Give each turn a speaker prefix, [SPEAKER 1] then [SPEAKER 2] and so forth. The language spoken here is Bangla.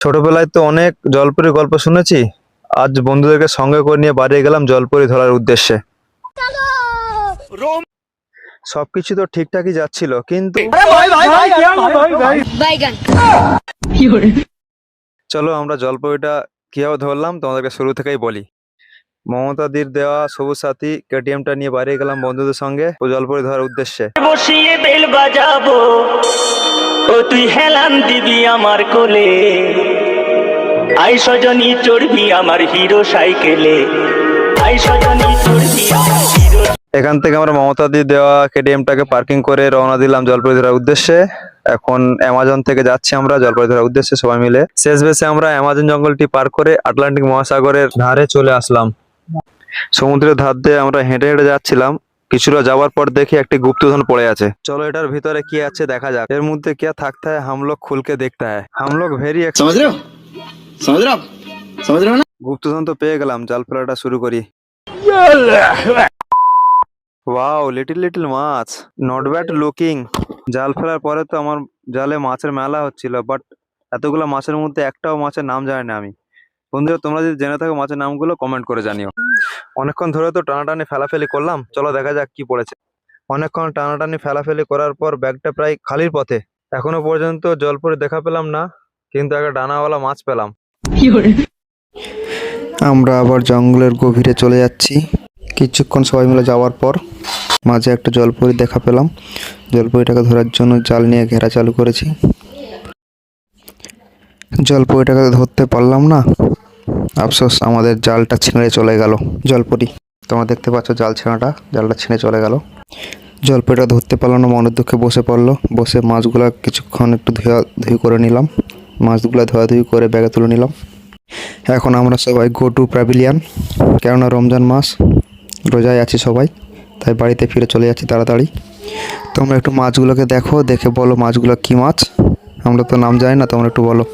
[SPEAKER 1] ছোটবেলায় তো অনেক জলপরীর গল্প শুনেছি। আজ বন্ধুদেরকে সঙ্গে করে নিয়ে বাড়ি গেলাম জলপরী ধরার উদ্দেশ্যে। সবকিছু তো ঠিকঠাকই যাচ্ছিল, কিন্তু
[SPEAKER 2] বাইগান।
[SPEAKER 1] চলো আমরা জলপরীটা কিভাবে ধরলাম তোমাদেরকে শুরু থেকেই বলি। মমতাদির দেওয়া সবুজ সাথী কেটিএমটা নিয়ে বাড়ি গেলাম বন্ধুদের সঙ্গে ও জলপরী ধরার উদ্দেশ্যে।
[SPEAKER 3] বসিয়ে বেল বাজাবো, ও তুই হেলান দিবি আমার কোলে, আই সজনী চড়বি আমার হিরো সাইকেলে, আই সজনী চড়বি আমার হিরো।
[SPEAKER 1] এখান থেকে আমরা মমতাদির দেওয়া কেটিএমটাকে পার্কিং করে রওনা দিলাম জলপরী ধরার উদ্দেশ্যে। এখন অ্যামাজন থেকে যাচ্ছি আমরা জলপরী ধরার উদ্দেশ্যে সবাই মিলে। শেষ বেশে আমরা অ্যামাজন জঙ্গলটি পার করে আটলান্টিক মহাসাগরের ধারে চলে আসলাম। সমুদ্রের ধার দিয়ে আমরা হেঁটে হেঁটে যাচ্ছিলাম। কিছুটা যাওয়ার পর দেখি একটি গুপ্তধন পড়ে আছে। চলো এটার ভিতরে কি আছে দেখা যাক। এর মধ্যে क्या থাকতে হয় हम लोग खुल के देखता है। हम लोग ভেরি
[SPEAKER 4] समझ रहे हो समझ रहे हो आप समझ रहे हो ना।
[SPEAKER 1] গুপ্তধন তো পেয়ে গেলাম, জাল ফেলাটা শুরু করি। ওয়াও, লিটল লিটল মাছ, নট ব্যাড লুকিং। জাল ফেলার পরে তো আমার জালে মাছের মেলা হচ্ছিল, বাট এতগুলো মাছের মধ্যে একটাও মাছের নাম জানি না আমি। বন্ধুরা তোমরা যদি জেনে থাকো মাছের নামগুলো কমেন্ট করে জানিও। অনেকক্ষণ ধরে তো টানাটানি ফেলাফেলি করলাম, চলো দেখা যাক কি পড়েছে। অনেকক্ষণ টানাটানি ফেলাফেলি করার পর ব্যাগটা প্রায় খালির পথে। এখনো পর্যন্ত জলপরি দেখা পেলাম না, কিন্তু একটা ডানাওয়ালা মাছ পেলাম। আমরা আবার জঙ্গলের গভীরে চলে যাচ্ছি। কিছুক্ষণ সবাই মিলে যাওয়ার পর মাঝে একটা জলপরি দেখা পেলাম। জলপরিটাকে ধরার জন্য জাল নিয়ে ঘেরা চালু করেছি। জলপরিটাকে ধরতে পারলাম না, আফসোস আমাদের জালটা ছিঁড়ে চলে গেল। জলপরি তোমরা দেখতে পাচ্ছ জাল ছেঁড়াটা, জালটা ছিঁড়ে চলে গেল। জলপরিটা ধরতে পারলাম না, মনের দুঃখে বসে পড়লো। বসে মাছগুলা কিছুক্ষণ একটু ধুই করে নিলাম। মাছগুলা ধোয়াধুয়ি করে ব্যাগে তুলে নিলাম। এখন আমরা সবাই গো টু প্যাভিলিয়ন, কেননা রমজান মাস, রোজায় আছি সবাই, তাই বাড়িতে ফিরে চলে যাচ্ছি তাড়াতাড়ি। তোমরা একটু মাছগুলোকে দেখো, দেখে বলো মাছগুলো কি মাছ। আমরা তো নাম জানি না, তোমরা একটু বলো।